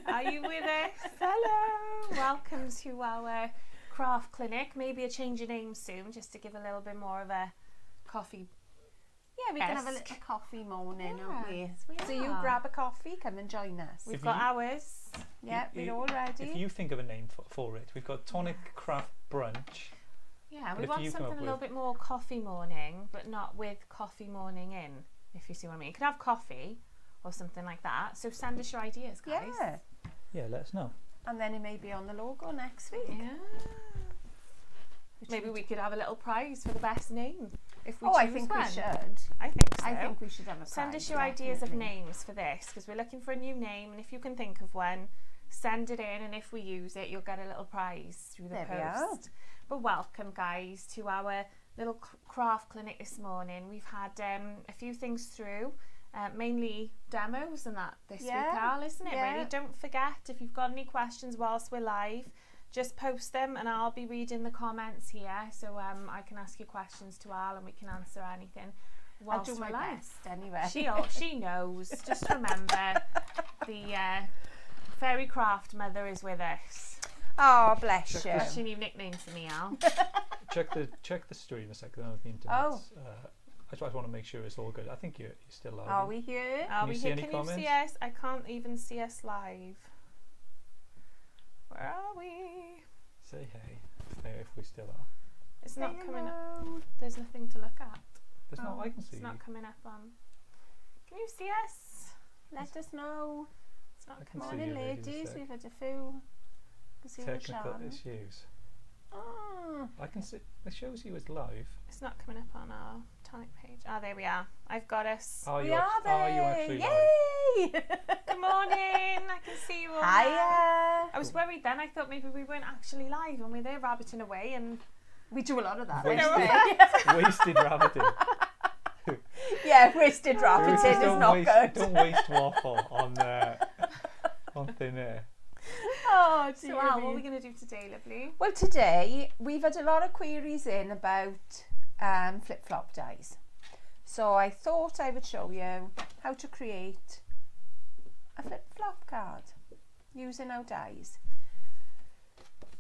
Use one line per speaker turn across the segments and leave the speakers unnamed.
Are you with us? Hello. Welcome to our craft clinic. Maybe a change of name soon, just to give a little bit more of a coffee.
Yeah, we can have a little coffee morning,
Yes,
aren't we?
we
So you
are.
grab a coffee, come and join us.
We've got ours.
Yeah, we're all ready.
If you think of a name for it, we've got Tonic Craft Brunch.
Yeah,
But
we
if
want
you come
something
up
a little
with-
bit more coffee morning, but not with coffee morning in, if you see what I mean. You could have coffee or something like that. So send us your ideas, guys.
Yeah,
Yeah, let us know.
and then it may be on the logo next week.
Yeah. Maybe we could have a little prize for the best name if we
Oh,
choose
I think
one.
we should.
I think so.
I think we should have a
Send
prize,
us your ideas of
definitely.
names for this, because we're looking for a new name, and if you can think of one, send it in, and if we use it, you'll get a little prize through the
There we are.
post. But welcome, guys, to our little craft clinic this morning. We've had a few things through, mainly demos and that this week, Al, isn't it?
Yeah.
Really, don't forget, if you've got any questions whilst we're live, just post them, and I'll be reading the comments here, so I can ask you questions to Al, and we can answer anything
I'll
whilst
do my
we're live.
best anyway.
She knows. Just remember, the fairy craft mother is with us.
Oh, bless you.
That's your new nickname for me, Al.
check the stream a second on the internet.
Oh.
I just want to make sure it's all good. I think you're still live.
Are we here?
Are
Can
we
you see
here?
any
Can you see
comments?
us? I can't even see us live. Where are we?
Say hey if we still are.
It's
Say
not coming up.
hello.
There's nothing to look at.
There's no, I can see
It's not
you.
coming up on. Can you see us?
Let us know.
It's not
I can
coming
see
up.
Morning,
you, ladies,
ladies.
a sec.
We've had a few. Can see the
Technical
Shan.
issues.
Oh.
I can see. It shows you as live.
It's not coming up on our tonic page. Ah, there we are. I've got us.
Are
We
you?
are there.
Are you actually live?
Yay!
Good morning. I can see you all. now.
Hiya.
I was worried then. I thought maybe we weren't actually live and we're there rabbiting away, and
We do a lot of that.
Wasted rabbiting.
Yeah, wasted rabbiting is
Don't
not
waste,
good.
Don't waste waffle on thin air.
Oh,
so
dear
Al,
me.
what are we going to do today, lovely?
Well, today we've had a lot of queries in about flip-flop dies. So I thought I would show you how to create a flip-flop card using our dies.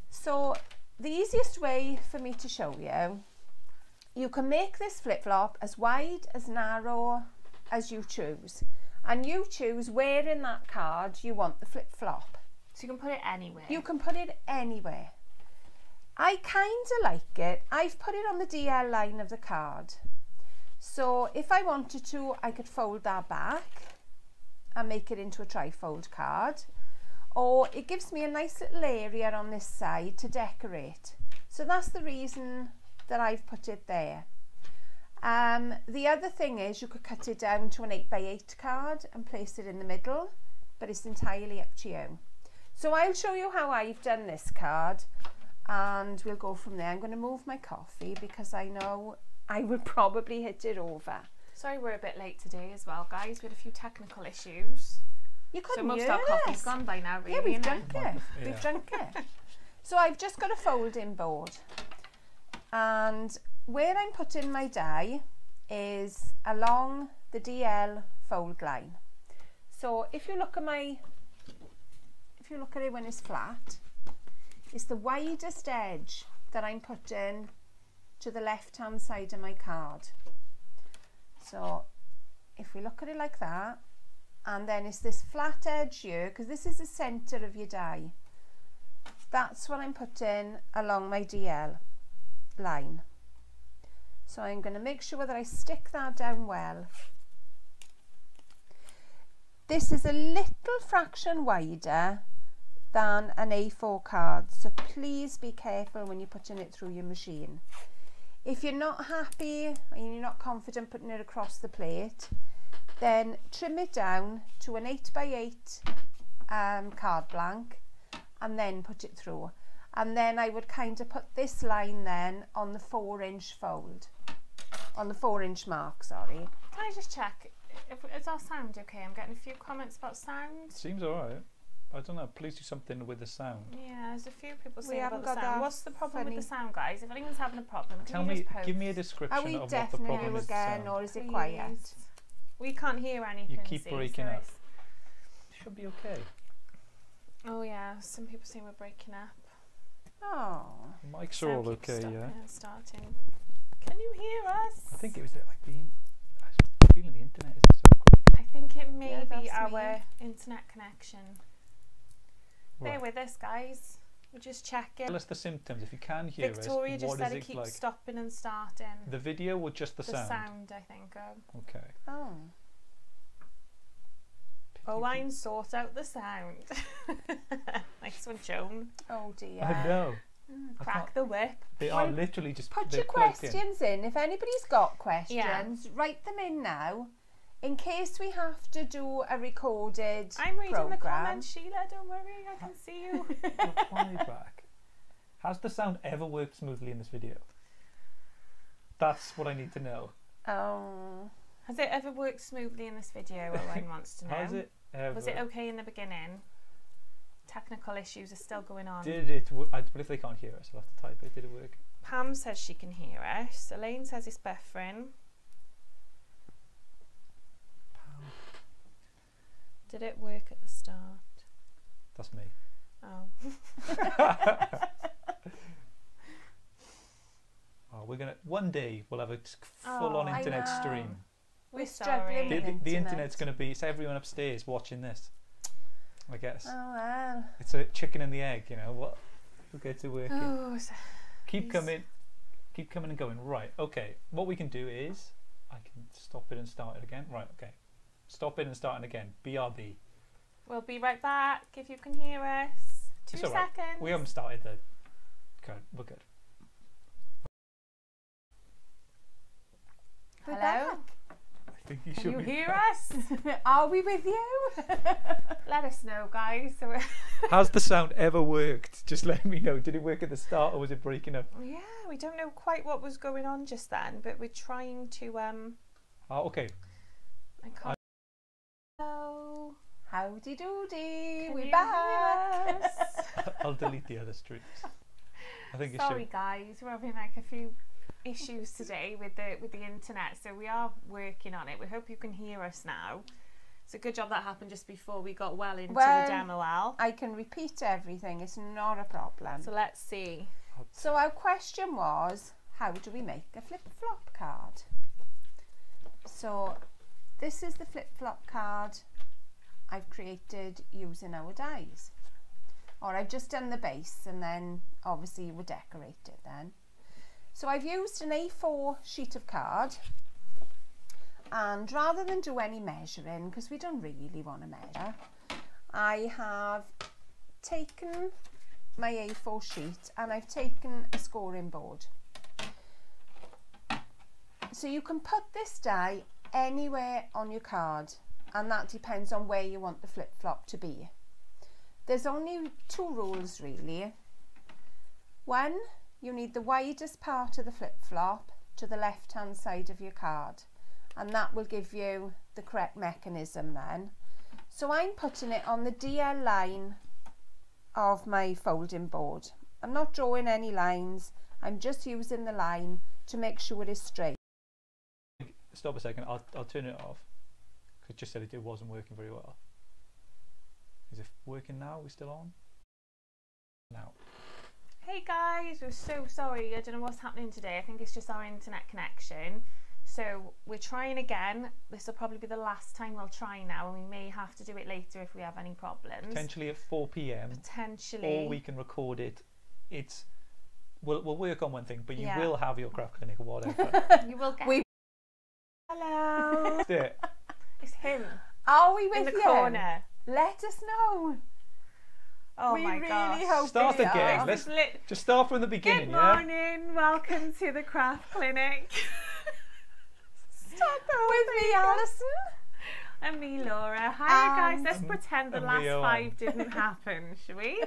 So the easiest way for me to show you, you can make this flip-flop as wide, as narrow as you choose. And you choose where in that card you want the flip-flop.
So you can put it anywhere.
You can put it anywhere. I kind of like it. I've put it on the DL line of the card. So if I wanted to, I could fold that back and make it into a trifold card. Or it gives me a nice little area on this side to decorate. So that's the reason that I've put it there. The other thing is you could cut it down to an 8x8 card and place it in the middle, but it's entirely up to you. So I'll show you how I've done this card and we'll go from there. I'm going to move my coffee because I know I will probably hit it over.
Sorry we're a bit late today as well, guys. We had a few technical issues.
You
So
couldn't
most
hear
of our coffee's
us.
gone by now, really.
Yeah, we've
isn't
drunk
it?
it.
Yeah.
We've drunk it. So I've just got a folding board. And where I'm putting my die is along the DL fold line. So if you look at it when it's flat, it's the widest edge that I'm putting to the left hand side of my card. So if we look at it like that, and then it's this flat edge here, because this is the centre of your die, that's what I'm putting along my DL line. So I'm going to make sure that I stick that down well. This is a little fraction wider than an A4 card, so please be careful when you're putting it through your machine. If you're not happy and you're not confident putting it across the plate, then trim it down to an 8x8 card blank and then put it through. And then I would kind of put this line then on the 4-inch fold, on the 4-inch mark, sorry.
Can I just check? Is our sound okay? I'm getting a few comments about sound.
Seems alright. I don't know. Please do something with the sound.
Yeah, there's a few people
We
saying
haven't
about the
got
sound.
that
What's the problem
funny-
with the sound, guys? If anyone's having a problem,
Tell
can you
me.
just post?
Give me a
Are
description
we
of what the
definitely
problem is. with
again,
sound.
or is it quiet?
Please. We can't hear anything.
You keep
see,
breaking
so
up.
it's-
Should be okay.
Yeah, some people say we're breaking up.
Oh.
The mics are
Sound
all
keeps
okay,
stopping
yeah.
and starting. Can you hear us?
I think it was like being. I was feeling the internet isn't so great.
I think it may
Yeah,
be
that's
our
weird.
internet connection. Bear
Right.
with us, guys. We're just checking.
Tell us the symptoms. If you can hear
Victoria
us,
just
what
said
is
it
it
keeps
like?
stopping and starting.
The video or just the sound?
sound, I think.
Okay.
Oh.
Oh, Wine sort out the sound. Nice one, Joan.
Oh dear.
I know. I
Crack
can't-
the whip.
They are literally just
Put
they're
your
plugged in.
questions in. If anybody's got questions, write them in now. In case we have to do a recorded
I'm reading the
programme.
comments, Sheila. Don't worry, I can see you.
Reply back. Has the sound ever worked smoothly in this video? That's what I need to know.
Oh.
Has it ever worked smoothly in this video? Owen wants to know.
Has it ever?
Was it okay in the beginning? Technical issues are still going on.
Did it work? But if they can't hear us, I'll have to type it. Did it work?
Pam says she can hear us. Elaine says it's buffering. Did it work at the start?
That's me.
Oh.
Oh, we're gonna one day we'll have a full-on
I
internet
know.
stream.
We're
sorry.
struggling with
The
internet.
internet's gonna be. It's everyone upstairs watching this. I guess
Oh well.
it's a chicken and the egg. You know what? We'll get to working.
Oh, so
Keep coming and going. Right. Okay. What we can do is I can stop it and start it again. Right. Okay. Stop it and start it again. BRB.
we'll be right back if you can hear us. 2
It's all right.
seconds.
We haven't started the. Okay, we're good.
We're
Hello?
back.
I think you
Can
should
you
be.
hear us?
Are we with you?
Let us know, guys. So
Has the sound ever worked? Just let me know. Did it work at the start or was it breaking up?
yeah, we don't know quite what was going on just then, but we're trying to
Oh, okay.
I can't. Hello.
Howdy doody.
Can
We're
you
back.
hear us?
I'll delete the other streams. I think it
Sorry
should.
guys, we're having like a few issues today with the internet, so we are working on it. We hope you can hear us now. It's a good job that happened just before we got well into
Well,
the demo, Al.
I can repeat everything. It's not a problem.
So let's see.
So our question was, how do we make a flip-flop card? So this is the flip-flop card I've created using our dies. Or I've just done the base and then obviously we'll decorate it then. So I've used an A4 sheet of card, and rather than do any measuring, because we don't really want to measure, I have taken my A4 sheet and I've taken a scoring board. So you can put this die anywhere on your card, and that depends on where you want the flip-flop to be. There's only 2 rules really. One, you need the widest part of the flip-flop to the left hand side of your card, and that will give you the correct mechanism then. So I'm putting it on the DL line of my folding board. I'm not drawing any lines, I'm just using the line to make sure it is straight.
Stop a second. I'll turn it off. Because it just said it wasn't working very well. Is it working now? Are we still on? Now.
Hey guys, we're so sorry. I don't know what's happening today. I think it's just our internet connection. So we're trying again. This will probably be the last time we'll try now, and we may have to do it later if we have any problems.
Potentially at 4 p.m.
Potentially.
Or we can record it. We'll work on one thing, but you
Yeah.
will have your craft clinic or whatever.
You will get.
We-
Hello.
That's it.
It's him
Are we with
in the
you?
corner.
Let us know.
Oh
we
my
really
gosh.
hope
Start
we
again.
are.
Let's
This is
just start from the beginning.
Good
Yeah.
morning. Welcome to the craft clinic. Stop
With me, Alison.
And me, Laura. Hi guys. Let's
And-
pretend the
and
last
me, Owen.
5 didn't happen, shall we?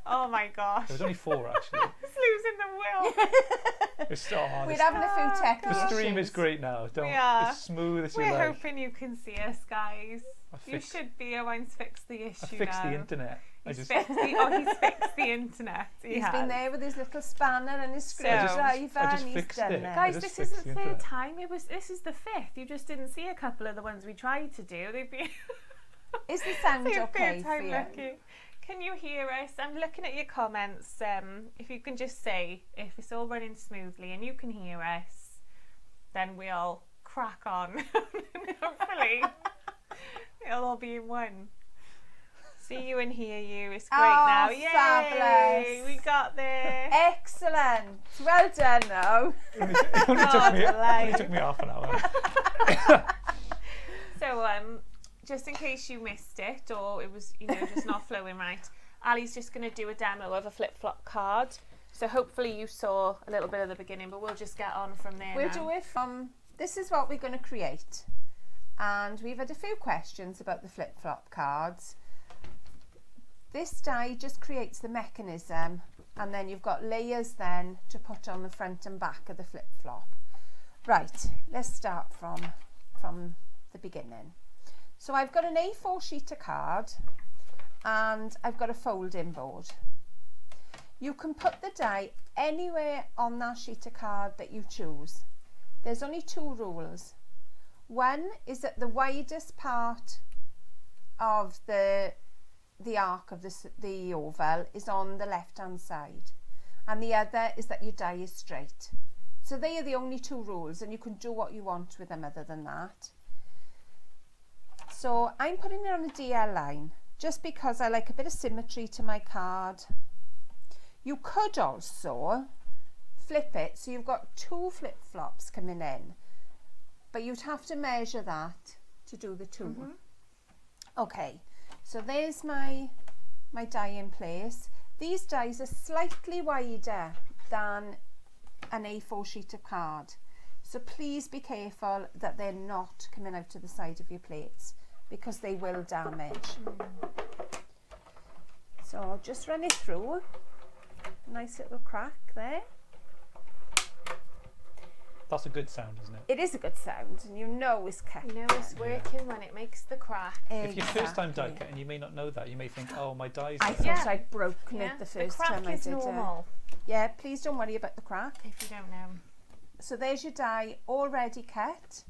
Oh my gosh.
There was only 4 actually.
It's losing the will.
It's so hard.
We're having a few
Oh,
tech
The stream is
issues.
great now. Don't.
We are.
It's smooth as you
We're
like.
hoping you can see us, guys. You
fixed-
should be. Owen's fixed the issue
I fixed
now.
the internet.
He's fixed the internet.
He's been there with his little spanner and his
I
screwdriver
just
and he's
fixed
done
it.
it.
Guys,
just
this is
fixed
the
the
3rd
internet.
time. This is the 5th. You just didn't see a couple of the ones we tried to do. They'd be
Is the sound
the
okay
3rd
for
time
you?
lucky. Can you hear us? I'm looking at your comments. If you can just say if it's all running smoothly and you can hear us, then we'll crack on. Hopefully it'll all be in one. See you and hear you. It's great now. Yay!
Fabulous.
We got there.
Excellent. Well done now.
It only took me half an hour.
So just in case you missed it or it was, you know, just not flowing right, Ali's just going to do a demo of a flip-flop card. So hopefully you saw a little bit of the beginning, but we'll just get on from there.
We'll do it from, this is what we're going to create. And we've had a few questions about the flip-flop cards. This die just creates the mechanism, and then you've got layers then to put on the front and back of the flip-flop. Right, let's start from the beginning. So I've got an A4 sheet of card and I've got a folding board. You can put the die anywhere on that sheet of card that you choose. There's only two rules. One is that the widest part of the arc of the oval is on the left hand side, and the other is that your die is straight. So they are the only two rules, and you can do what you want with them other than that. So I'm putting it on a DL line just because I like a bit of symmetry to my card. You could also flip it so you've got two flip-flops coming in, but you'd have to measure that to do the two. Okay, so there's my die in place. These dies are slightly wider than an A4 sheet of card, so please be careful that they're not coming out to the side of your plates because they will damage. So just run it through. Nice little crack there.
That's a good sound, isn't it?
It is a good sound, and you know it's kept.
You know it's working when it makes the crack.
If you're first time die cutting, you may not know that. You may think, oh, my die's
I thought I'd broken it the first time I did
normal.
Yeah, please don't worry about the crack.
If you don't know.
So there's your die already cut.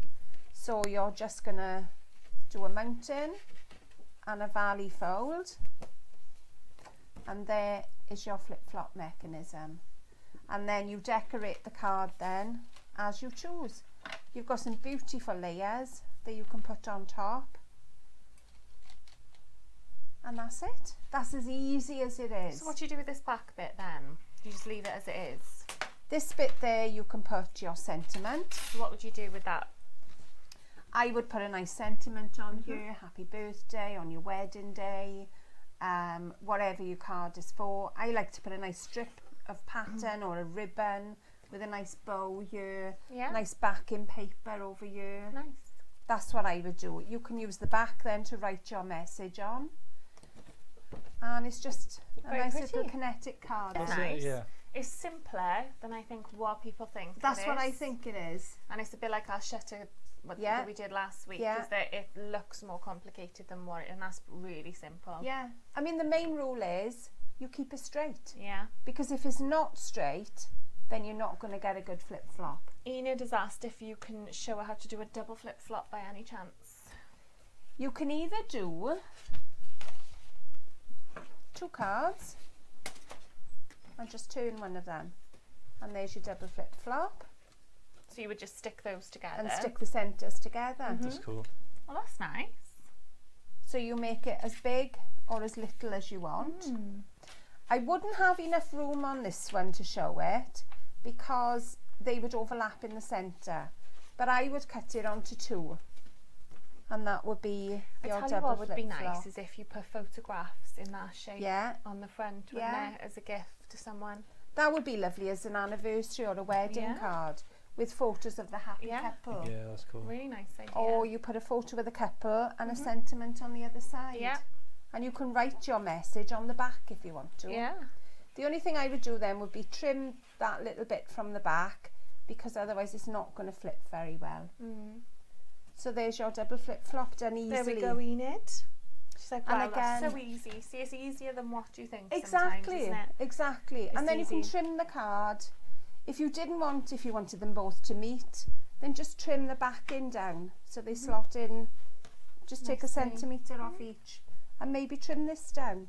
So you're just going to do a mountain and a valley fold. And there is your flip-flop mechanism. And then you decorate the card then as you choose. You've got some beautiful layers that you can put on top. And that's it. That's as easy as it is.
So what do you do with this back bit then? You just leave it as it is?
This bit there you can put your sentiment.
So what would you do with that?
I would put a nice sentiment on here, happy birthday, on your wedding day, whatever your card is for. I like to put a nice strip of pattern or a ribbon with a nice bow here, nice backing paper over here.
Nice.
That's what I would do. You can use the back then to write your message on. And it's just a nice little kinetic card.
It's nice. It's simpler than I think what people think.
That's what I think it is.
And it's a bit like our shutter that we did last week, is that it looks more complicated than what, and that's really simple.
Yeah, I mean the main rule is you keep it straight.
Yeah.
Because if it's not straight, then you're not going to get a good flip-flop.
Enid has asked if you can show her how to do a double flip-flop by any chance.
You can either do two cards and just turn one of them, and there's your double flip-flop.
So you would just stick those together?
And stick the centres together.
That's cool.
Well, that's nice.
So you make it as big or as little as you want. I wouldn't have enough room on this one to show it because they would overlap in the centre, but I would cut it onto two, and that would be your double flip-flop. I tell you what would be nice is if you put photographs in that shape on the front, wouldn't it, as a gift to someone. That would be lovely as an anniversary or a wedding card with photos of the happy couple.
Yeah, that's cool.
Really nice idea.
Or you put a photo of the couple and a sentiment on the other side.
Yeah.
And you can write your message on the back if you want to.
Yeah.
The only thing I would do then would be trim that little bit from the back, because otherwise it's not going to flip very well. So there's your double flip-flop done easily.
There we go, Enid. She's like, wow,
and again,
that's so easy. See, it's easier than what you think
exactly,
sometimes, isn't it?
Exactly. And then
easy.
You can trim the card. If you wanted them both to meet, then just trim the back in down so they slot in. Just take a centimetre off each and maybe trim this down.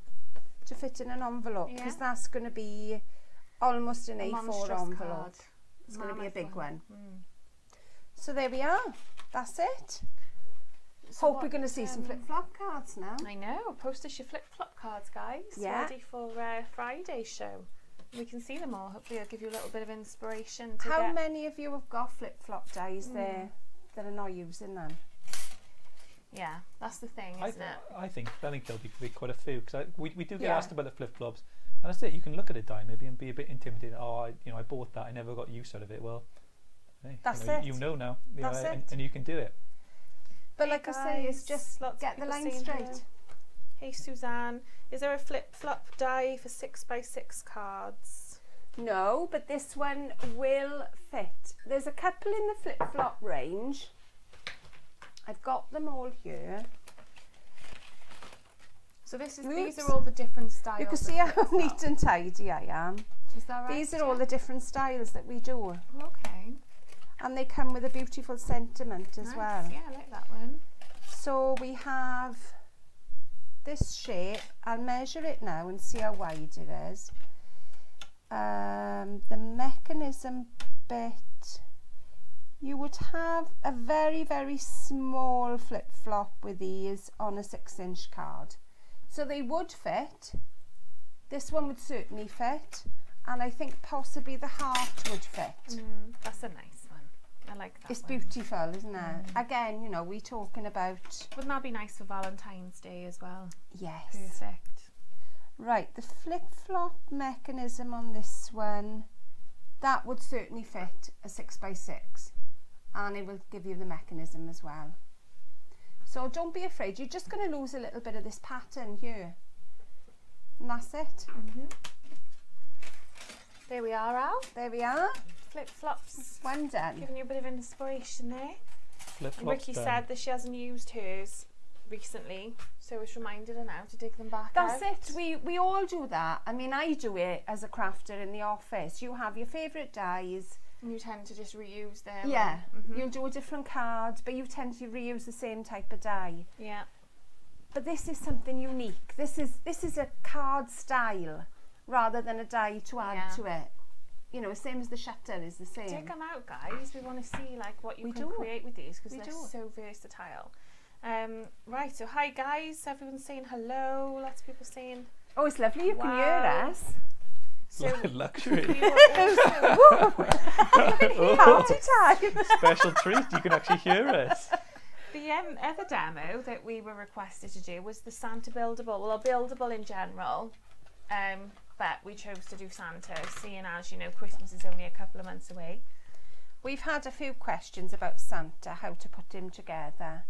to fit in an envelope,
Yeah.
because that's going to be almost an
A
A4
monstrous
envelope.
card.
It's going to be a big one.
Mm.
So there we are. That's it.
So
Hope we're going to see some flip-flop cards now.
I know. Post us your flip-flop cards, guys.
Yeah.
Ready for Friday's show. We can see them all. Hopefully it'll give you a little bit of inspiration to
How
get...
many of you have got flip-flop dies there that are not using them?
Yeah, that's the thing, isn't it?
I think there'll be quite a few, because we do get
Yeah.
asked about the flip-flops, and that's it. You can look at a die maybe and be a bit intimidated. Oh, I bought that. I never got use out of it. Well, hey,
That's
you know,
it.
You know now. You
That's
know,
it.
And you can do it.
But
Hey
like I say, it's
guys,
just
lots of
get the
people
line
saying
straight.
hello. Hey Suzanne, is there a flip-flop die for 6x6 cards?
No, but this one will fit. There's a couple in the flip-flop range. I've got them all here.
So these
Oops.
are all the different styles.
You can
of
see how
flip-flop.
neat and tidy I am.
Is that right?
These are all the different styles that we do.
Okay.
And they come with a beautiful sentiment as
Nice.
well.
Yeah, I like that one.
So we have this shape. I'll measure it now and see how wide it is. The mechanism bit, you would have a very, very small flip-flop with these on a 6-inch card. So they would fit. This one would certainly fit. And I think possibly the heart would fit.
That's a nice one. I like that
It's
one.
beautiful, isn't it? Again, you know, we're talking about...
Wouldn't that be nice for Valentine's Day as well?
Yes.
Perfect.
Right, the flip-flop mechanism on this one, that would certainly fit a 6x6. And it will give you the mechanism as well. So don't be afraid, you're just going to lose a little bit of this pattern here. And that's it.
There we are, Al.
There we are.
Flip-flops.
One done.
Giving you a bit of inspiration there.
Flip-flops
Ricky
done.
said that she hasn't used hers recently, so it's reminded her now to dig them back
That's
out.
it. We all do that. I mean, I do it as a crafter in the office. You have your favourite dies.
And you tend to just reuse them.
Yeah. You'll do a different card, but you tend to reuse the same type of die.
Yeah.
But this is something unique. This is a card style rather than a die to add to it. You know, same as the shutter is the same.
Dig them out, guys. We want to see like what you
We
can
do.
create with these because
We
they're
do.
so versatile. Right, so hi guys, everyone's saying hello. Lots of people saying
Oh, it's lovely. You can hear
Wow.
us.
so.
Luxury.
We were also,
Party time.
Special treat. You can actually hear us.
the other demo that we were requested to do was the Santa buildable. Well, buildable in general, but we chose to do Santa, seeing as you know Christmas is only a couple of months away.
We've had a few questions about Santa, how to put him together.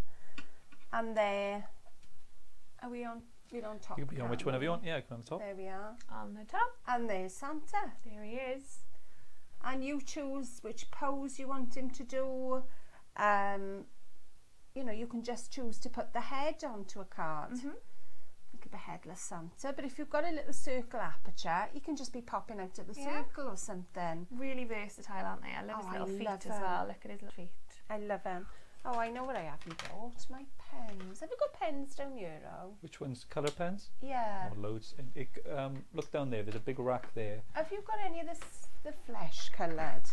And there, are we on? We're on top.
You can be on which one have you want? Yeah, come on the top.
There we are.
On the top,
And there's Santa.
there he is.
And you choose which pose you want him to do. You know, you can just choose to put the head onto a card. Like a headless Santa. But if you've got a little circle aperture, you can just be popping out of the circle or something.
Really versatile, aren't they? I love his
Oh,
little
I
feet
love
as
them.
well. Look at his little feet.
I love them. Oh, I know what I haven't bought. My pens. Have you got pens down here, oh?
Which one's colour pens?
Yeah.
Oh, loads. Look down there. There's a big rack there.
Have you got any of the flesh coloured?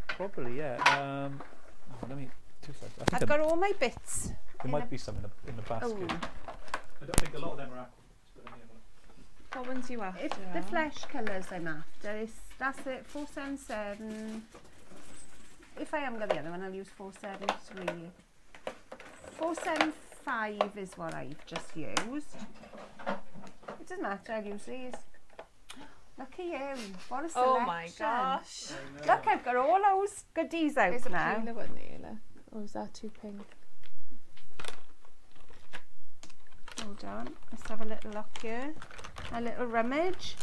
Probably, yeah. Let me. 2 seconds. I think
I've got all my bits.
there might be some in the basket.
Oh.
I don't think a lot of them are apples. But let me have a look.
What ones are you after?
It's the flesh colours I'm after. That's it, 477. If I haven't got the other one, I'll use 473. 475 is what I've just used. It doesn't matter, I'll use these. Look at you, what a selection.
Oh my gosh.
Look, I've got all those goodies out
There's a
now.
paler one there, look. Or is that too pink?
Hold on, let's have a little look here. A little rummage.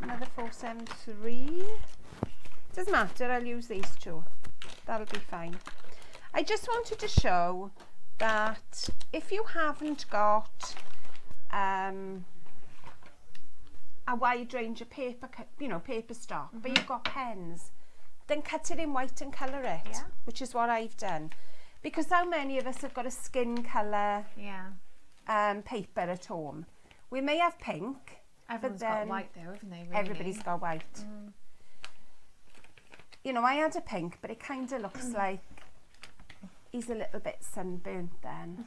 Another 473. Doesn't matter, I'll use these two. That'll be fine. I just wanted to show that if you haven't got a wide range of paper, paper stock, but you've got pens, then cut it in white and colour it,
Yeah.
which is what I've done. Because how many of us have got a skin colour
Yeah.
paper at home? We may have pink.
Everyone's
but
got
then
white though, haven't they? Really?
Everybody's got white. You know, I had a pink, but it kind of looks like he's a little bit sunburnt then.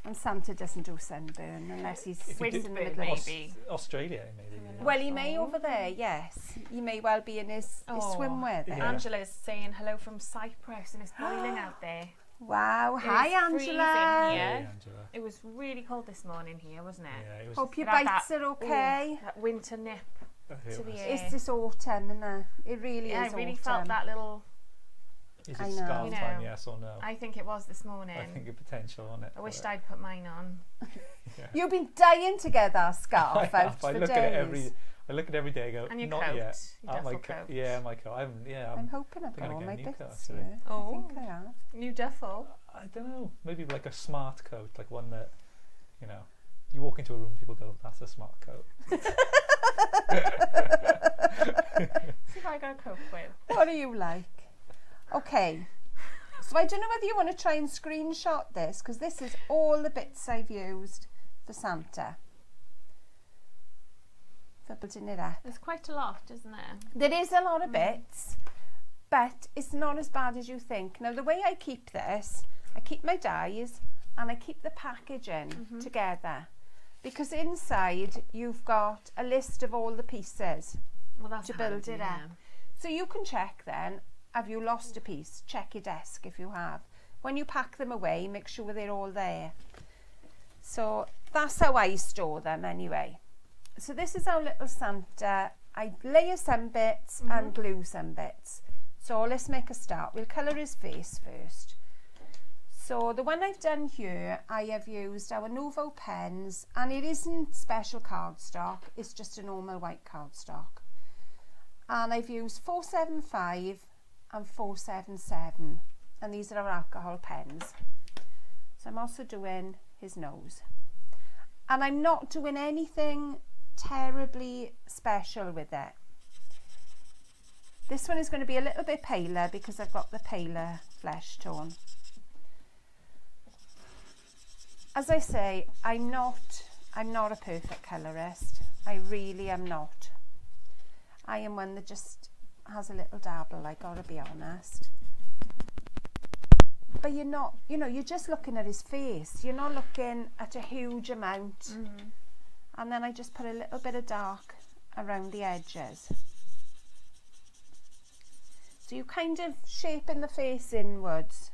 And Santa doesn't do sunburn unless he's
If you
in
do-
the middle of
maybe.
Australia, maybe. Yeah.
Well, he may over there, yes. He may well be in his swimwear there.
Yeah.
Angela's saying hello from Cyprus and it's boiling out there.
Wow.
It
Hi,
was freezing
Angela.
here.
Hey, Angela.
It was really cold this morning here, wasn't it?
Yeah, it was.
Hope your
It had
bites
that-
are okay.
That winter nip
it
to the
was.
air.
It's this autumn, isn't it? It really
Yeah,
is
I really
autumn.
felt that little.
Is
I
it
know.
scarf
You
time?
know,
Yes or no?
I think it was this morning.
I think a potential on it.
I wished I'd put mine on.
You've been dying to get that scarf out for
I look
days.
at it every. I look at it every day. I go.
And your
not
coat,
yet.
your
My
duffel
coat.
coat.
Yeah, my coat. I haven't. Yeah.
I'm hoping I've
gonna
got all
get a
my
new
bits
coat,
here.
Oh.
I think I have.
New duffel.
I don't know. Maybe like a smart coat, like one that, you know, you walk into a room, people go, "That's a smart coat."
See if I got a coat with.
What do you like? Okay. So I don't know whether you want to try and screenshot this, because this is all the bits I've used for Santa. For building it up.
There's quite a lot, isn't there?
There is a lot of bits, but it's not as bad as you think. Now, the way I keep this, I keep my dies and I keep the packaging together, because inside you've got a list of all the pieces
Well, that's
to build
handy,
it
yeah.
up. So you can check then, have you lost a piece? Check your desk if you have. When you pack them away, make sure they're all there. So that's how I store them anyway. So this is our little Santa. I layer some bits and glue some bits. So let's make a start. We'll colour his face first. So the one I've done here, I have used our Nuvo pens, and it isn't special cardstock, it's just a normal white cardstock. And I've used 475 and 477, and these are our alcohol pens. So I'm also doing his nose. And I'm not doing anything terribly special with it. This one is going to be a little bit paler because I've got the paler flesh tone. As I say, I'm not a perfect colourist. I really am not. I am one that just has a little dabble, I gotta be honest. But you're not, you know, you're just looking at his face. You're not looking at a huge amount. And then I just put a little bit of dark around the edges. So you kind of shaping the face inwards.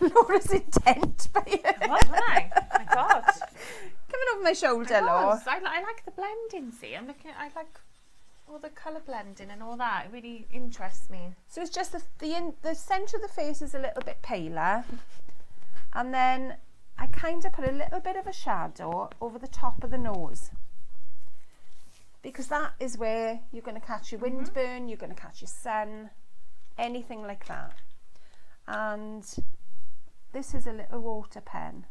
Laura's intent.
Was, wasn't I? My God.
Coming over my shoulder, Laura.
was. I like the blending, see. I like all the colour blending and all that. It really interests me.
So it's just the centre of the face is a little bit paler. And then I kind of put a little bit of a shadow over the top of the nose. Because that is where you're going to catch your wind burn, you're going to catch your sun, anything like that. And this is a little water pen.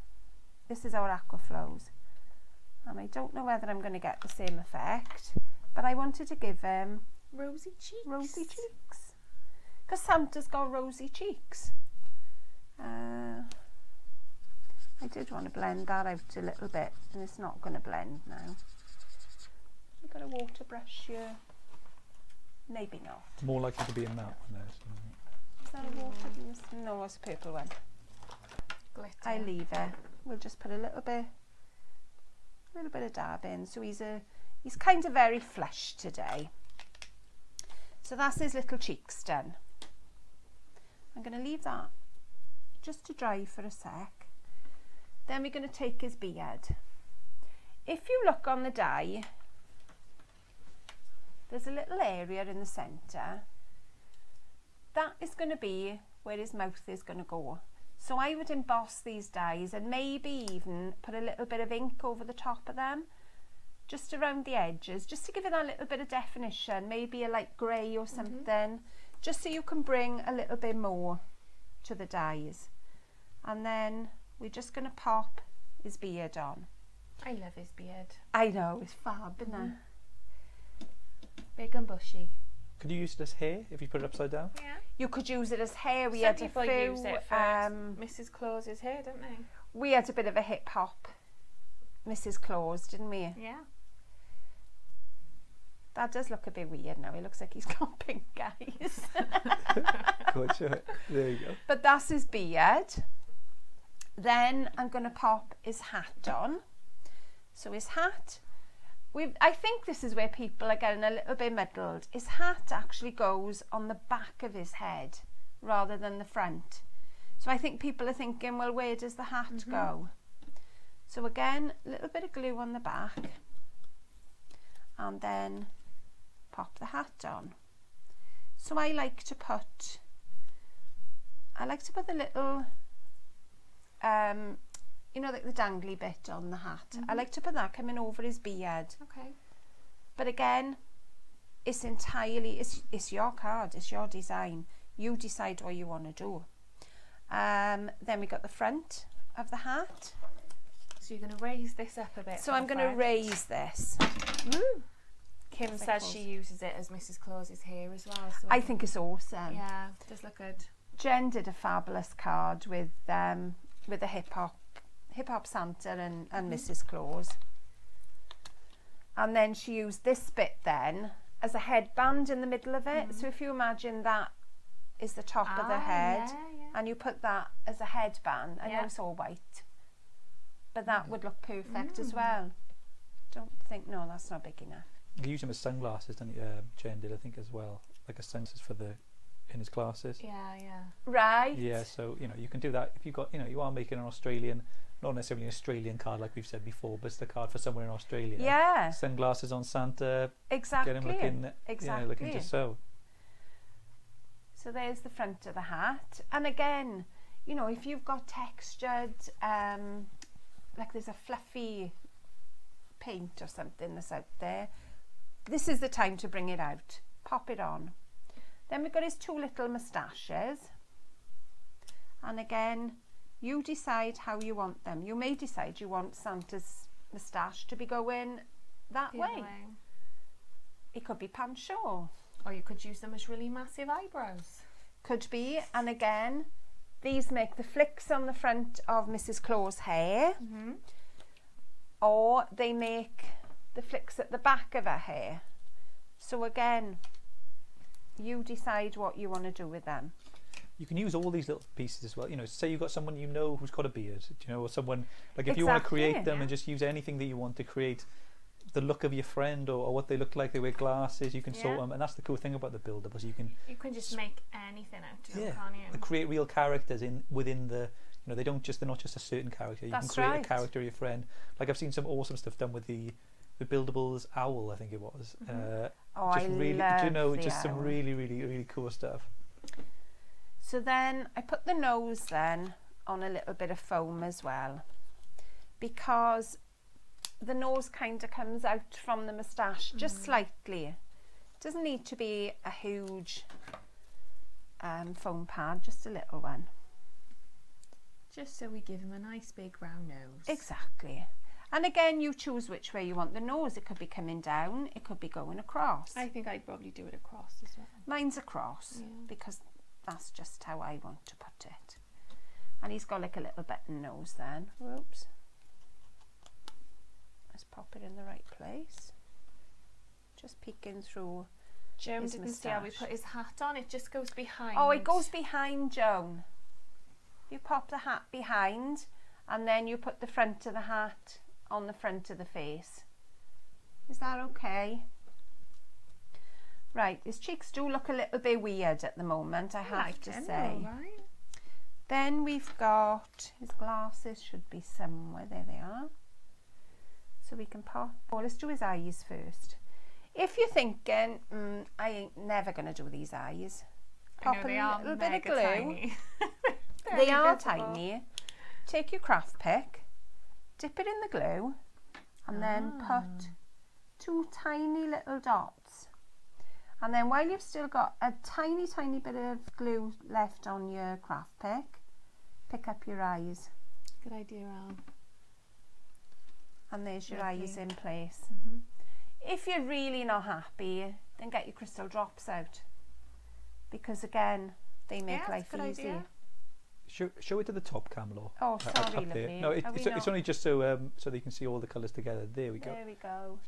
This is our Aquaflows. And I don't know whether I'm going to get the same effect, but I wanted to give him
Rosy cheeks.
rosy cheeks. Because Santa's got rosy cheeks. I did want to blend that out a little bit, and it's not going to blend now. You've got a water brush here. Maybe not.
More likely to be in that one there.
Is that a water? No, it's a purple one.
Glitter.
I leave it. We'll just put a little bit of dab in. So he's kind of very flush today. So that's his little cheeks done. I'm going to leave that just to dry for a sec. Then we're going to take his beard. If you look on the die, there's a little area in the centre. That is going to be where his mouth is going to go. So I would emboss these dies and maybe even put a little bit of ink over the top of them, just around the edges, just to give it that little bit of definition, maybe a light grey or something, just so you can bring a little bit more to the dies. And then we're just going to pop his beard on.
I love his beard.
I know, it's fab, isn't it?
Big and bushy.
Could you use it as hair if you put it upside down?
Yeah.
You could use it as hair. We
Some
had
people
a few,
use it for Mrs. Claus's hair, don't they?
we had a bit of a hip hop Mrs. Claus, didn't we?
Yeah.
That does look a bit weird now. It looks like he's got pink eyes.
Go on, show it. There you go.
But that's his beard. Then I'm going to pop his hat on. So his hat, I think this is where people are getting a little bit muddled. His hat actually goes on the back of his head rather than the front. So I think people are thinking, well, where does the hat go? So again, a little bit of glue on the back, and then pop the hat on. So I like to put the little, you know, like the dangly bit on the hat. I like to put that coming over his beard.
Okay.
But again, it's entirely, it's your card, it's your design. You decide what you want to do. Then we got the front of the hat.
So you're going to raise this up a bit.
So I'm going to raise this.
Woo. Kim says she uses it as Mrs. Claus's hair as well. So
I think it's awesome.
yeah, it does look good.
Jen did a fabulous card with a hip hop Santa and Mrs. Claus. And then she used this bit then as a headband in the middle of it. So if you imagine that is the top of the head, and you put that as a headband. I know it's all white, but that would look perfect as well. Don't think, no, that's not big enough.
You use them as sunglasses, don't you? Jen did, I think, as well, like as sunglasses for in his classes.
Yeah, yeah.
Right.
Yeah, so you know you can do that if you've got, you know, you are making an Australian, not necessarily an Australian card like we've said before, but it's the card for somewhere in Australia.
Yeah.
Sunglasses on Santa.
Exactly.
Get him looking,
exactly.
Yeah, looking just so.
So there's the front of the hat, and again, you know, if you've got textured, like there's a fluffy paint or something that's out there, this is the time to bring it out. Pop it on. Then we've got his two little moustaches, and again, you decide how you want them. You may decide you want Santa's moustache to be going that way. It could be pancho.
Or you could use them as really massive eyebrows.
Could be. And again, these make the flicks on the front of Mrs. Claus' hair, or they make the flicks at the back of her hair. So again, you decide what you want to do with them.
You can use all these little pieces as well. You know, say you've got someone you know who's got a beard, you know, or someone, like if you want to create them and just use anything that you want to create the look of your friend, or what they look like, they wear glasses, you can sort them, and that's the cool thing about the buildables. You can
just make anything out of them, can't you?
Create real characters within the, you know, they're not just a certain character. You can create a character of your friend. Like I've seen some awesome stuff done with the buildables owl, I think it was.
I love,
do you know,
the
just
owl.
some really, really, really cool stuff.
So then I put the nose then on a little bit of foam as well, because the nose kind of comes out from the moustache just slightly. It doesn't need to be a huge foam pad, just a little one.
Just so we give him a nice big round nose.
Exactly. And again, you choose which way you want the nose. It could be coming down, it could be going across.
I think I'd probably do it across as well.
Mine's across, because that's just how I want to put it. And he's got like a little button nose then. Whoops. Let's pop it in the right place. Just peeking through.
Joan
his
didn't
moustache.
see how we put his hat on. It just goes behind.
Oh, it goes behind, Joan. You pop the hat behind, and then you put the front of the hat on the front of the face. Is that okay? Right, his cheeks do look a little bit weird at the moment, I have to say.
Right.
Then we've got his glasses, should be somewhere. There they are. So we can pop. Oh, let's do his eyes first. If you're thinking, I ain't never going to do these eyes, pop a little bit of glue.
Tiny.
They are tiny. Take your craft pick, dip it in the glue, and then put two tiny little dots. And then while you've still got a tiny, tiny bit of glue left on your craft pick up your eyes.
Good idea, Al.
And there's your eyes in place. If you're really not happy, then get your crystal drops out, because again, they make life easy.
You Show it to the top, Camelo.
Oh,
Up
sorry,
there.
lovely.
No,
Are we
it's
not?
only just so so that you can see all the colours together. There we go.
There we go.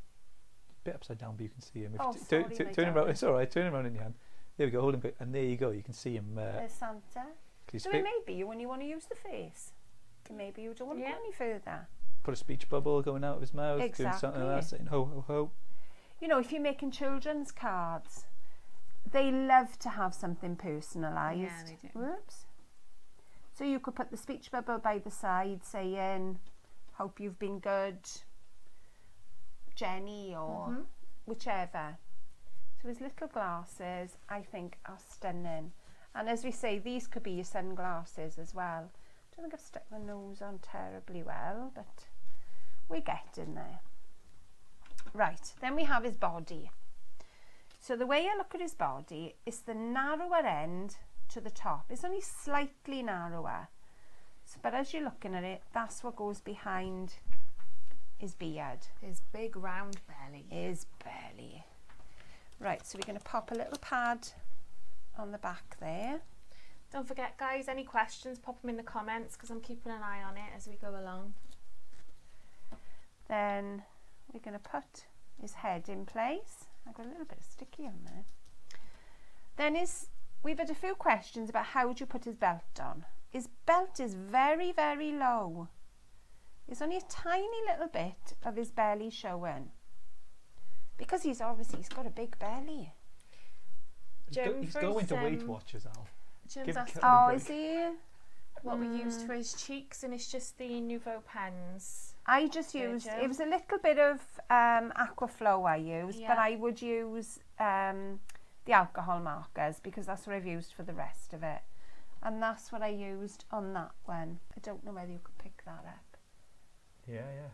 Bit upside down, but you can see him. If
Oh,
you
sorry, my
turn him around.
darling.
It's all right. Turn him around in your hand. There we go. Hold him, and there you go. You can see him.
There's Santa. So it may be when you want to use the face. Maybe you don't want to go any further.
Put a speech bubble going out of his mouth.
Exactly.
Doing something like that, saying ho ho ho.
You know, if you're making children's cards, they love to have something personalised.
Yeah, they do.
Whoops. So you could put the speech bubble by the side saying, hope you've been good, Jenny, or whichever. So his little glasses, I think, are stunning. And as we say, these could be your sunglasses as well. I don't think I've stuck the nose on terribly well, but we're getting there. Right, then we have his body. So the way I look at his body is the narrower end to the top. It's only slightly narrower. So, but as you're looking at it, that's what goes behind his beard.
His big round belly.
His belly. Right, so we're going to pop a little pad on the back there.
Don't forget, guys, any questions, pop them in the comments because I'm keeping an eye on it as we go along.
Then we're going to put his head in place. I've got a little bit of sticky on there. Then we've had a few questions about how do you put his belt on. His belt is very, very low. There's only a tiny little bit of his belly showing. Because he's got a big belly.
He's going to Weight Watchers, Al.
Jim's asking
Oh, is he?
what we used for his cheeks, and it's just the Nouveau pens.
I just used, it was a little bit of Aquaflow I used, but I would use the alcohol markers because that's what I've used for the rest of it. And that's what I used on that one. I don't know whether you could pick that up.
Yeah, yeah.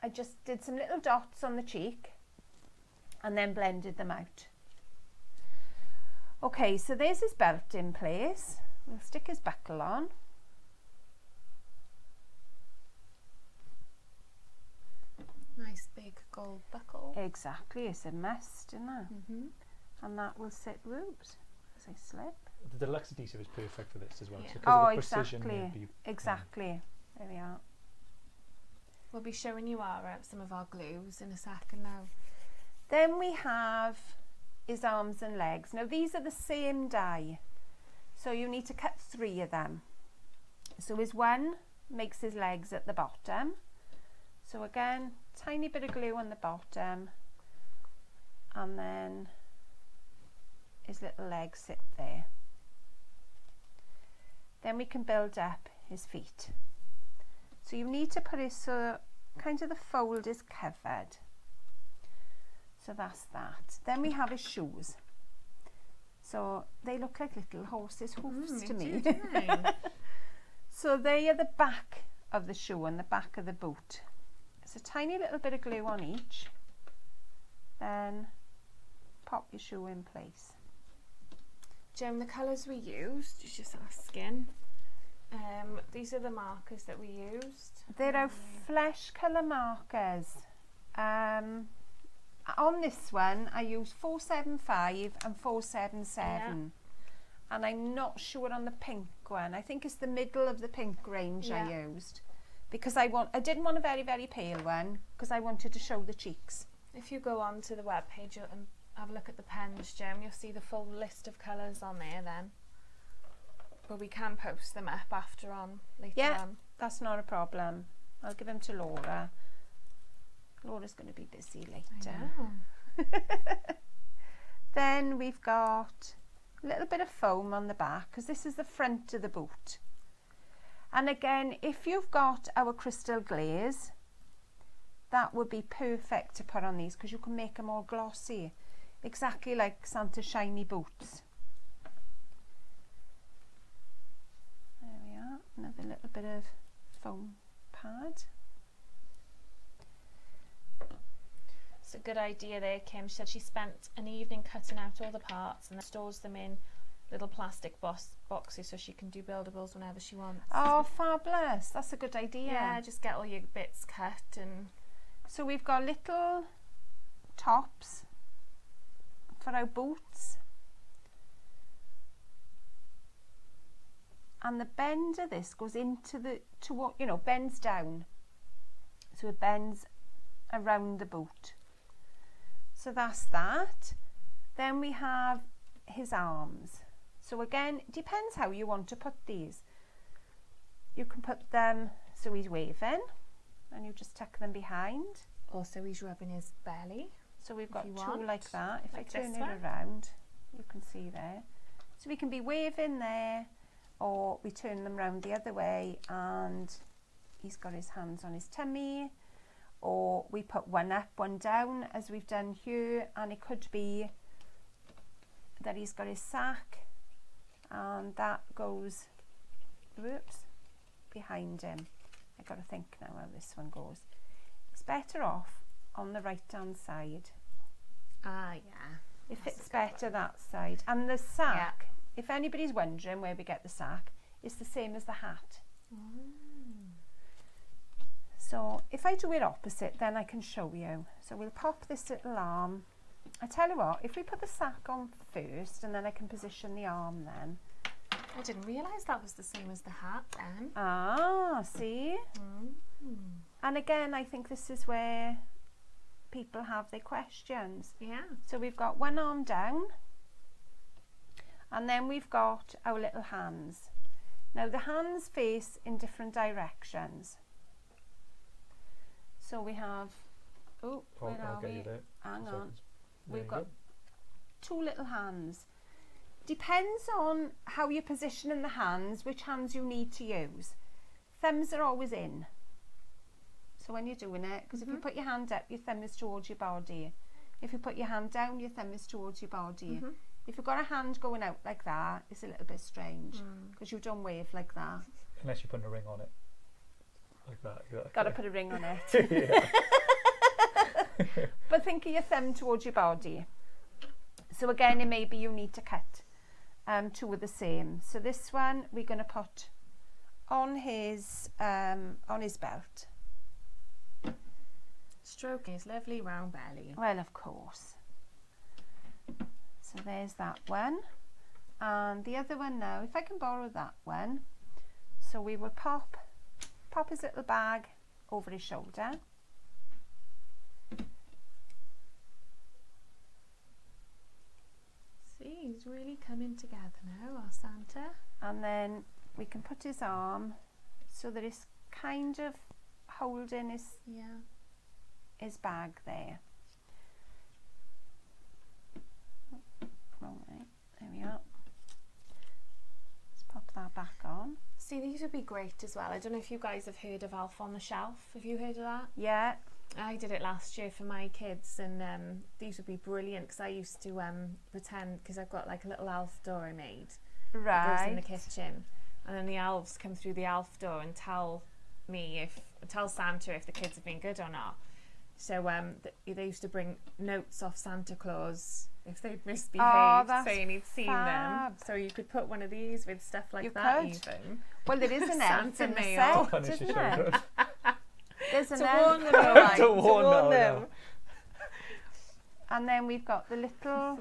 I just did some little dots on the cheek and then blended them out. Okay, so there's his belt in place. We'll stick his buckle on.
Nice big gold buckle.
Exactly, it's a must, isn't it? And that will sit, whoops, as I slip.
The deluxe adhesive is perfect for this as well.
Yeah.
So
Oh,
of the precision,
exactly, exactly. There we are.
We'll be showing you some of our glues in a second now.
Then we have his arms and legs. Now these are the same die, so you need to cut 3 of them. So his one makes his legs at the bottom. So again, tiny bit of glue on the bottom, and then his little legs sit there. Then we can build up his feet. So you need to put it so kind of the fold is covered. So that's that. Then we have his shoes. So they look like little horses' hoofs to me. So they are the back of the shoe and the back of the boot. It's a tiny little bit of glue on each. Then pop your shoe in place.
Jim, the colours we used, you're just asking. These are the markers that we used.
There are flesh colour markers. On this one, I used 475 and 477. And I'm not sure on the pink one. I think it's the middle of the pink range I used. Because I didn't want a very, very pale one, because I wanted to show the cheeks.
If you go on to the webpage and have a look at the pens, Jim, you'll see the full list of colours on there then. But we can post them up later on.
That's not a problem. I'll give them to Laura. Laura's going to be busy later. Then we've got a little bit of foam on the back, because this is the front of the boot. And again, if you've got our crystal glaze, that would be perfect to put on these, because you can make them all glossy, exactly like Santa's shiny boots. There we are, another little bit of foam pad.
It's a good idea there, Kim. She said she spent an evening cutting out all the parts and then stores them in little plastic boxes so she can do buildables whenever she wants.
Oh, fabulous. That's a good idea.
Yeah, just get all your bits cut. And
so we've got little tops for our boots. and the bend of this goes into the, to what, you know, bends down. So it bends around the boot. So that's that. Then we have his arms. So again, it depends how you want to put these. You can put them so he's waving, and you just tuck them behind.
Also, he's rubbing his belly.
So we've got two
want,
like that. If
like
I turn
this
it
one.
around, you can see there. So we can be waving there, or we turn them round the other way and he's got his hands on his tummy, or we put one up, one down as we've done here, and it could be that he's got his sack and that goes, whoops, behind him. I got to think now how this one goes. It's better off on the right hand side.
Ah, yeah.
It fits better that side. And the sack, if anybody's wondering where we get the sack, it's the same as the hat. So if I do it opposite, then I can show you. So we'll pop this little arm. I tell you what, if we put the sack on first, and then I can position the arm then.
I didn't realise that was the same as the hat then.
Ah, see? And again, I think this is where people have their questions.
Yeah.
So we've got one arm down, and then we've got our little hands. Now the hands face in different directions. So we have, oh, where are we? Hang on. We've got two little hands. Depends on how you're positioning the hands, which hands you need to use. Thumbs are always in. So when you're doing it, because if you put your hand up, your thumb is towards your body. If you put your hand down, your thumb is towards your body. If you've got a hand going out like that, it's a little bit strange, because you don't wave like that.
Unless you're putting a ring on it. Like that. Exactly.
Got to put a ring on it. But think of your thumb towards your body. So again, it may be you need to cut two of the same. So this one we're going to put on his belt.
Stroking his lovely round belly.
Well, of course. So there's that one. And the other one now, if I can borrow that one. So we will pop his little bag over his shoulder.
See, he's really coming together now, our Santa.
And then we can put his arm so that it's kind of holding his bag there. Right, there we are. Let's pop that back on.
See, these would be great as well. I don't know if you guys have heard of Alf on the Shelf. Have you heard of that?
Yeah.
I did it last year for my kids, and these would be brilliant because I used to pretend, because I've got like a little elf door I made.
Right.
It goes in the kitchen, and then the elves come through the elf door and tell Santa if the kids have been good or not. So they used to bring notes off Santa Claus if they'd misbehaved, saying he'd seen them. So you could put one of these with stuff like that even.
Well, there is an elf in the
mail.
set, isn't there? There's an
to
elf.
warn them, right?
To warn them.
And then we've got the little...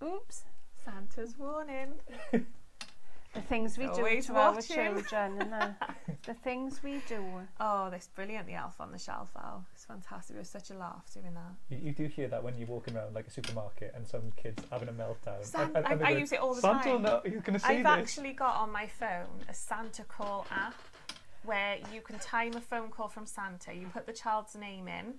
Oops.
Santa's warning.
The things we do
Always
to
watching.
our children. The things we do.
Oh, that's brilliant, the Elf on the Shelf, Al. It's fantastic. It was such a laugh doing that.
You do hear that when you're walking around like a supermarket and some kid's having a meltdown.
I use it all the time.
Santa, no, you're going to see
I've
this.
actually got on my phone a Santa call app where you can time a phone call from Santa. You put the child's name in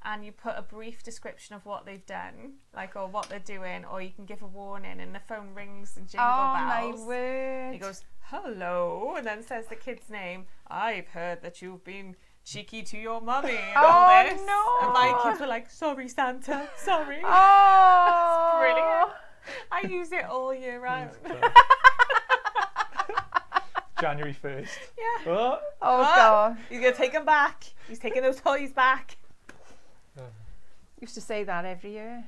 and you put a brief description of what they've done, like, or what they're doing, or you can give a warning and the phone rings and jingle bells.
My word.
He goes, hello, and then says the kid's name. I've heard that you've been cheeky to your mummy and all this.
No.
And my kids were like, sorry, Santa, sorry.
Oh.
It's brilliant. I use it all year round.
January 1st.
Yeah.
Oh.
Oh, God.
He's going to take them back. He's taking those toys back.
Used to say that every year.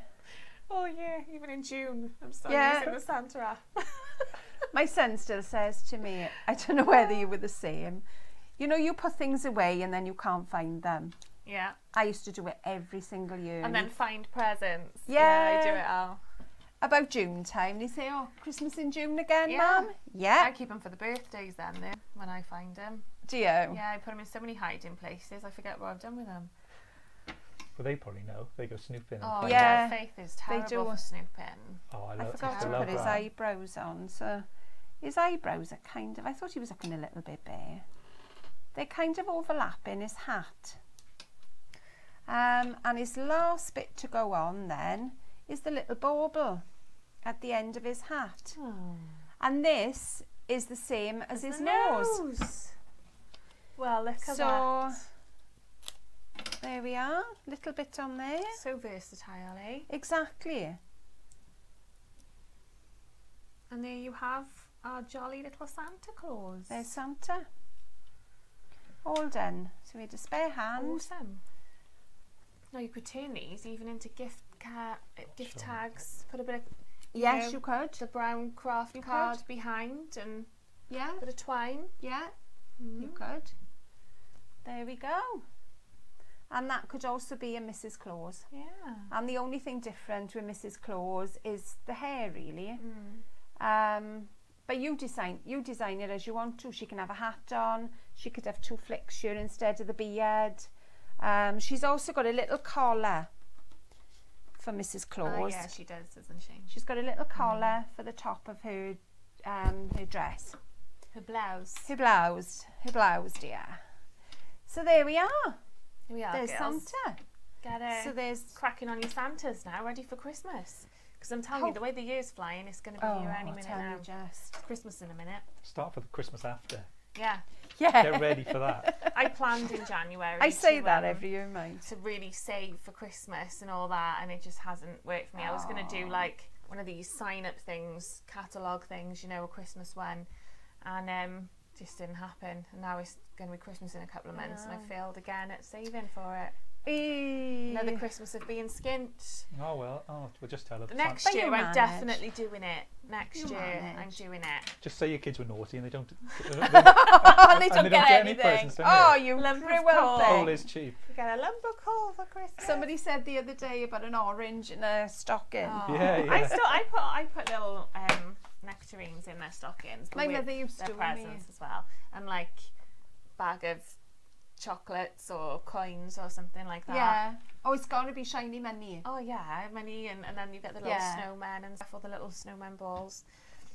Oh, yeah, even in June. I'm still
Yeah.
using the Santa app.
My son still says to me, I don't know whether you were the same, you know, you put things away and then you can't find them.
Yeah.
I used to do it every single year.
And then find presents.
Yeah.
I do it, Al.
about June time. They say, oh, Christmas in June again,
Yeah.
Mum? Yeah.
I keep them for the birthdays then, when I find them.
Do you?
Yeah, I put them in so many hiding places, I forget what I've done with them.
Well, they probably know. They go snooping.
Oh,
And
yeah.
Faith is terrible
do.
for snooping.
oh,
I forgot to
love
put his
that.
eyebrows on. So his eyebrows are kind of, I thought he was looking a little bit bare. They kind of overlap in his hat. And his last bit to go on then is the little bauble at the end of his hat.
Oh.
And this is the same as his nose.
Well, look at
So
that.
there we are, little bit on there.
So versatile, eh?
Exactly.
And there you have our jolly little Santa Claus.
There's Santa. All done. So we had a spare hand.
Awesome. Now you could turn these even into gift tags. Put a bit of
Yes,
know,
you could.
the brown craft card behind and
Yeah,
a bit of twine.
yeah, you could. There we go. And that could also be a Mrs. Claus.
Yeah.
And the only thing different with Mrs. Claus is the hair, really. But you design it as you want to. She can have a hat on. She could have 2 flicks here instead of the beard. She's also got a little collar for Mrs. Claus.
Yeah, she does, doesn't she?
She's got a little collar for the top of her dress.
Her blouse.
Her blouse, dear. So there we are.
Here we are,
There's
girls.
Santa.
Get
So there's
cracking on your Santas now, ready for Christmas. Because I'm telling you, the way the year's flying, it's going to be here any minute
tell
now.
you just.
Christmas in a minute.
Start for the Christmas after.
Yeah.
Yeah.
Get ready for that.
I planned in January.
I say
to,
that every year, mate.
to really save for Christmas and all that, and it just hasn't worked for me. I was going to do like one of these sign-up things, catalogue things, you know, a Christmas one, and just didn't happen. And now it's going to be Christmas in a couple of months, and I failed again at saving for it. Another Christmas of being skint.
Oh well. Oh, we'll just tell her.
Next
But
year,
you
I'm
manage.
definitely doing it. Next
You
year, I'm
manage.
doing it.
Just say your kids were naughty and they don't.
They
and
don't
they
get
any
anything.
presents, don't
Oh,
they?
you
Lump of
cruel
coal.
thing.
Coal is cheap.
You get a lumber coal for Christmas.
Somebody said the other day about an orange in a stocking.
Oh.
Yeah, yeah.
I put little nectarines in their stockings. but
My
with
mother used
their
to,
presents as well, and like bag of chocolates or coins or something like that.
Yeah. Oh, it's got to be shiny money.
Oh yeah, money, and then you get the little
Yeah.
snowmen and stuff, or the little snowman balls.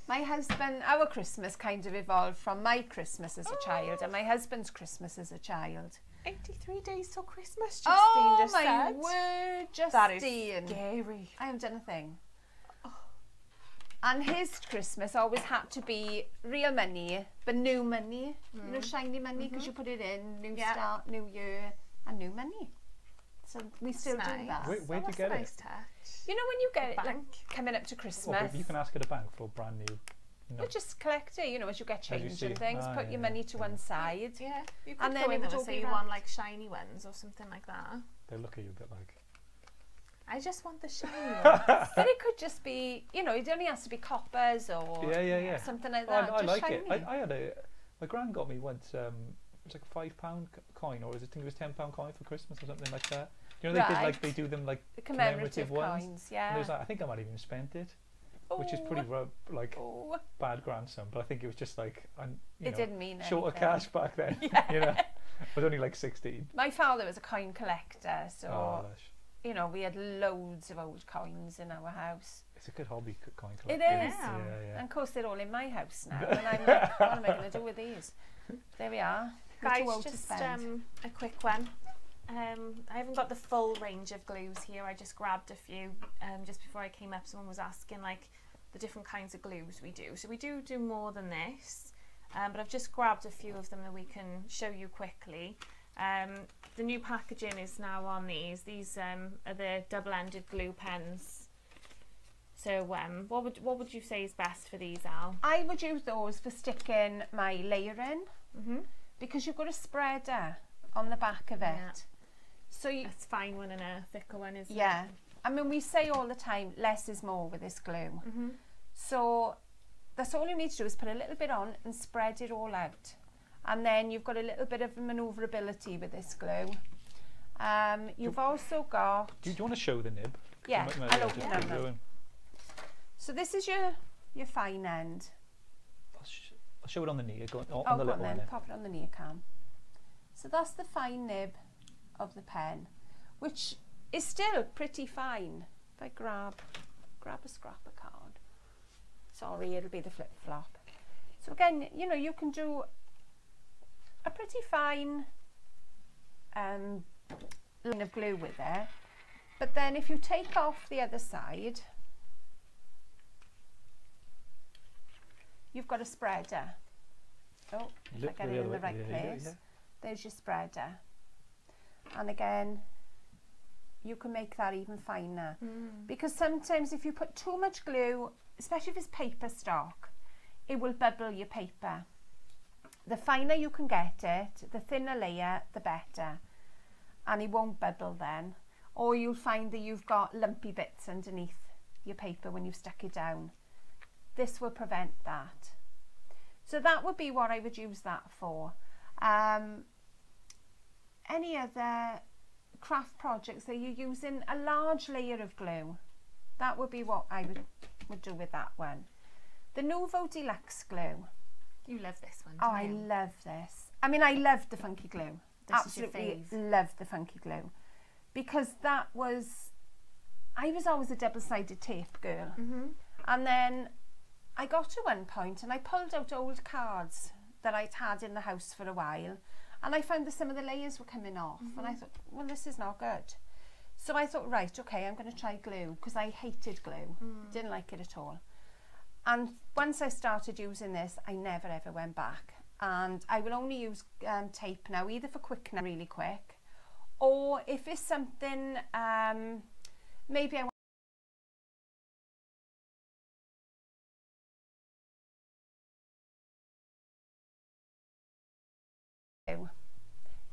My husband, our Christmas kind of evolved from my Christmas as a child and my husband's Christmas as a child.
83 days till Christmas, Justine
Oh
just
my
said.
word,
That is
Justine.
scary.
I haven't done a thing. And his Christmas always had to be real money, but new money. You know, shiny money, because you put it in, new
Yeah.
start, new year, and new money. So we still
That's
do
nice.
that.
Where'd you
That's
get
a
it?
nice touch.
You know when you get it like,
Bank.
coming up to
Well,
Christmas,
but you can ask at a bank for brand new. You know,
well, just collect it, you know, as you get
you
change
see.
and things,
Ah,
put
yeah,
your
yeah.
money to one side.
Yeah, you could
And then
go
it
in
would
them
all
and say
be
you
wrapped.
want like shiny ones or something like that.
they'll look at you a bit like.
I just want the shiny ones.
But it could just be, you know, it only has to be coppers or
Yeah.
something like
Oh,
that.
I
just
like
shiny.
it. I had a. My gran got me once. It was like a £5 coin, or I think it was £10 coin for Christmas or something like that. You know, they did like
Right.
they do them like
The commemorative
ones.
coins,
And it
yeah.
was like, I think I might have even spent it, which is pretty like
Oh,
bad grandson. But I think it was just like you
it
know,
didn't mean
short of
anything.
cash back then. You know, I was only like 16.
My father was a coin collector, so
Oh, lush.
you know, we had loads of old coins in our house.
It's a good hobby, coin
It
collecting.
is.
Yeah,
And
yeah.
of course they're all in my house now, and I'm like, what am I going to do with these? There we are. We're
Guys,
too old to
just
spend.
a quick one. I haven't got the full range of glues here. I just grabbed a few. Just before I came up, someone was asking like the different kinds of glues we do. So we do more than this, but I've just grabbed a few of them that we can show you quickly. The new packaging is now on these. These are the double-ended glue pens. So what would you say is best for these, Al?
I would use those for sticking my layer in, because you've got a spreader on the back of it.
Yeah.
So you,
A fine one and a thicker one, isn't
yeah.
it?
I mean, we say all the time, less is more with this glue. So that's all you need to do is put a little bit on and spread it all out. And then you've got a little bit of manoeuvrability with this glue. You've also got...
Do you want to show the nib?
Yeah,
Maybe
I'll
I'll
open
just
them
put
now.
glue in.
So this is your fine end.
I'll show it on the knee. Go on the little one.
Pop it on the knee cam. So that's the fine nib of the pen, which is still pretty fine. If I grab a scrap of card. Sorry, it'll be the flip flop. So again, you know, you can do a pretty fine line of glue with it. But then if you take off the other side, you've got a spreader. Oh, if I get it in the right place. Yeah. There's your spreader. And again, you can make that even finer. Because sometimes if you put too much glue, especially if it's paper stock, it will bubble your paper. The finer you can get it, the thinner layer, the better. And it won't bubble then. Or you'll find that you've got lumpy bits underneath your paper when you've stuck it down. This will prevent that. So that would be what I would use that for. Any other craft projects that you're using a large layer of glue, that would be what I would do with that one. The Nuvo Deluxe glue.
You love this one,
don't you? I love this. I mean, I love the funky glue. Absolutely love the funky glue. Because I was always a double-sided tape girl. And then I got to one point and I pulled out old cards that I'd had in the house for a while, and I found that some of the layers were coming off, and I thought, well, this is not good. So I thought, right, okay, I'm going to try glue, because I hated glue, didn't like it at all. And once I started using this, I never ever went back, and I will only use tape now, either for quickness, really quick, or if it's something maybe I want.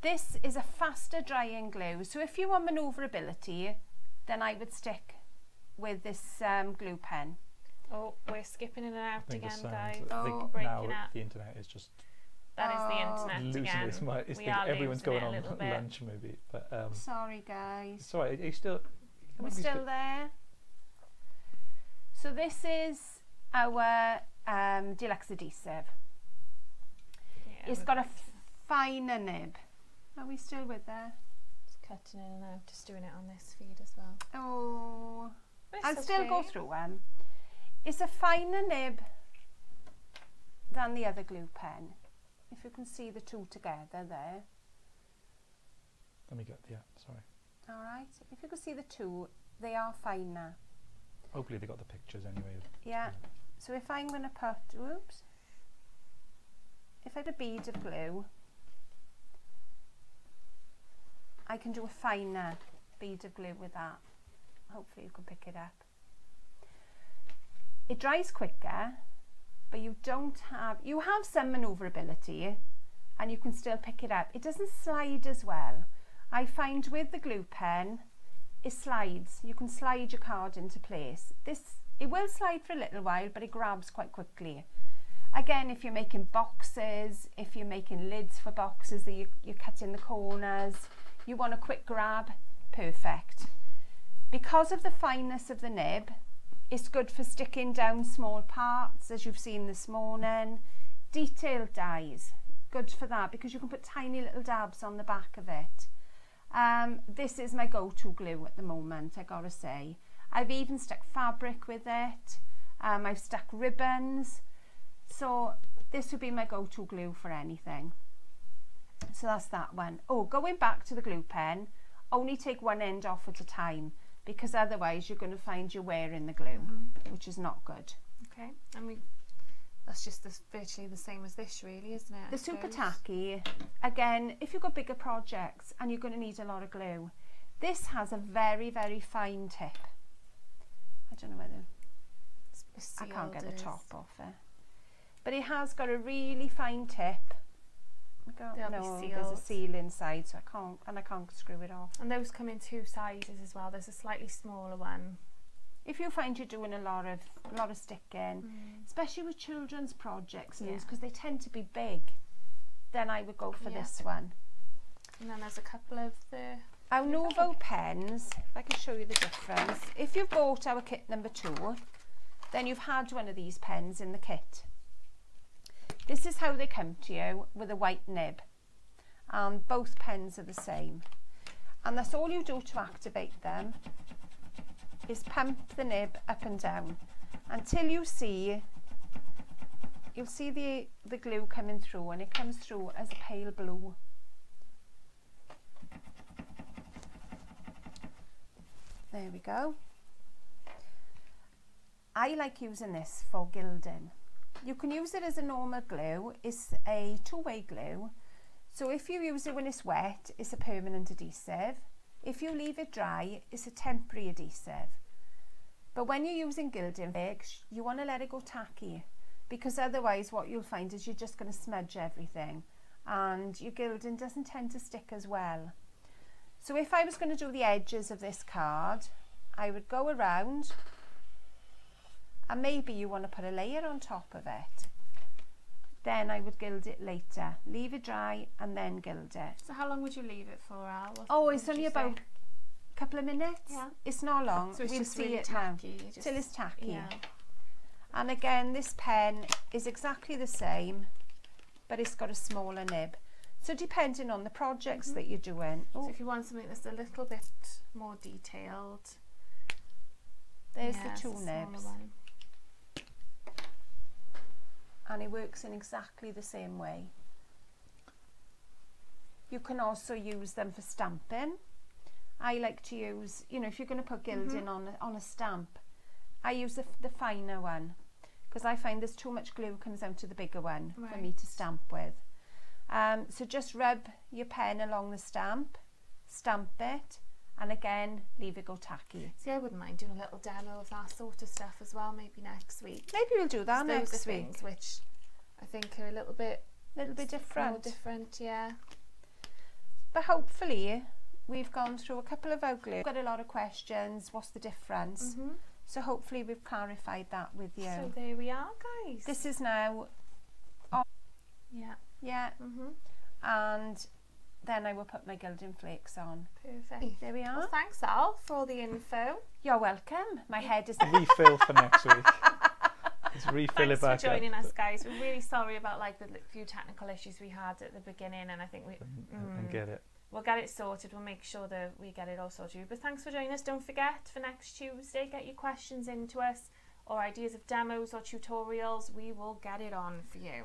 This is a faster drying glue, so if you want maneuverability, then I would stick with this glue pen.
Oh, we're skipping in and out again, guys.
Oh, breaking up. The internet is just.
That is the internet again.
Everyone's going on lunch, maybe. But
sorry, guys.
Sorry, are you still?
Are we still there? So this is our Deluxe Adhesive. Yeah, it's got a finer nib. Are we still with there?
Just cutting in and out, just doing it on this feed as well.
Oh, I'll still go through one. It's a finer nib than the other glue pen. If you can see the two together there.
Let me get, sorry.
All right, if you can see the two, they are finer.
Hopefully they got the pictures anyway.
Yeah, so if I'm going to put, whoops, if I had a bead of glue, I can do a finer bead of glue with that. Hopefully you can pick it up. It dries quicker, but you have some maneuverability and you can still pick it up. It doesn't slide as well. I find with the glue pen, it slides. You can slide your card into place. It will slide for a little while, but it grabs quite quickly. Again, if you're making boxes, if you're making lids for boxes that you cut in the corners, you want a quick grab, perfect. Because of the fineness of the nib, it's good for sticking down small parts, as you've seen this morning. Detailed dies, good for that, because you can put tiny little dabs on the back of it. This is my go-to glue at the moment, I gotta say. I've even stuck fabric with it. I've stuck ribbons. So this would be my go-to glue for anything. So that's that one. Oh, going back to the glue pen, only take one end off at a time, because otherwise you're going to find you're wearing the glue, which is not good.
Okay, and that's just virtually the same as this, really, isn't it?
The super tacky, again, if you've got bigger projects and you're going to need a lot of glue, this has a very, very fine tip. I don't know whether I can't get the top off it, but it has got a really fine tip. No, there's a seal inside, so I can't screw it off.
And those come in two sizes as well. There's a slightly smaller one.
If you find you're doing a lot of sticking, especially with children's projects, because they tend to be big, then I would go for this one.
And then there's a couple of
our Nuvo pens. If I can show you the difference. If you've bought our kit number 2, then you've had one of these pens in the kit. This is how they come to you, with a white nib, and both pens are the same. And that's all you do to activate them, is pump the nib up and down until you'll see the glue coming through, and it comes through as a pale blue. There we go. I like using this for gilding. You can use it as a normal glue. It's a two-way glue. So if you use it when it's wet, it's a permanent adhesive. If you leave it dry, it's a temporary adhesive. But when you're using gilding fix, you want to let it go tacky, because otherwise what you'll find is you're just going to smudge everything, and your gilding doesn't tend to stick as well. So if I was going to do the edges of this card, I would go around, and maybe you want to put a layer on top of it. Then I would gild it later. Leave it dry and then gild it.
So how long would you leave it for, Al?
Oh, it's only about a couple of minutes.
Yeah.
It's not long.
So it's
we'll
just
see
really
it
tacky.
now. Till it's tacky.
Yeah.
And again, this pen is exactly the same, but it's got a smaller nib. So depending on the projects that you're doing.
So if you want something that's a little bit more detailed,
there's the two nibs.
One.
And it works in exactly the same way. You can also use them for stamping. I like to use, you know, if you're going to put gilding on a stamp, I use the finer one, because I find there's too much glue comes out to the bigger one for me to stamp with. So just rub your pen along the stamp, stamp it, and again leave it go tacky.
See, I wouldn't mind doing a little demo of that sort of stuff as well, maybe next week.
Maybe we'll do that next week.
Things which I think are a little bit
different.
More different, yeah.
But hopefully we've gone through a couple of our glue. We've got a lot of questions. What's the difference? So hopefully we've clarified that with you.
So there we are, guys.
This is now on.
Yeah.
Yeah. And then I will put my gilding flakes on.
Perfect.
There we are.
Well, thanks, Al, for all the info.
You're welcome. My head is
refill for next week. Let's refill it back up.
Thanks for joining us, guys. We're really sorry about like the few technical issues we had at the beginning, and I think
And get it.
We'll get it sorted. We'll make sure that we get it all sorted. But thanks for joining us. Don't forget, for next Tuesday, get your questions into us, or ideas of demos or tutorials. We will get it on for you.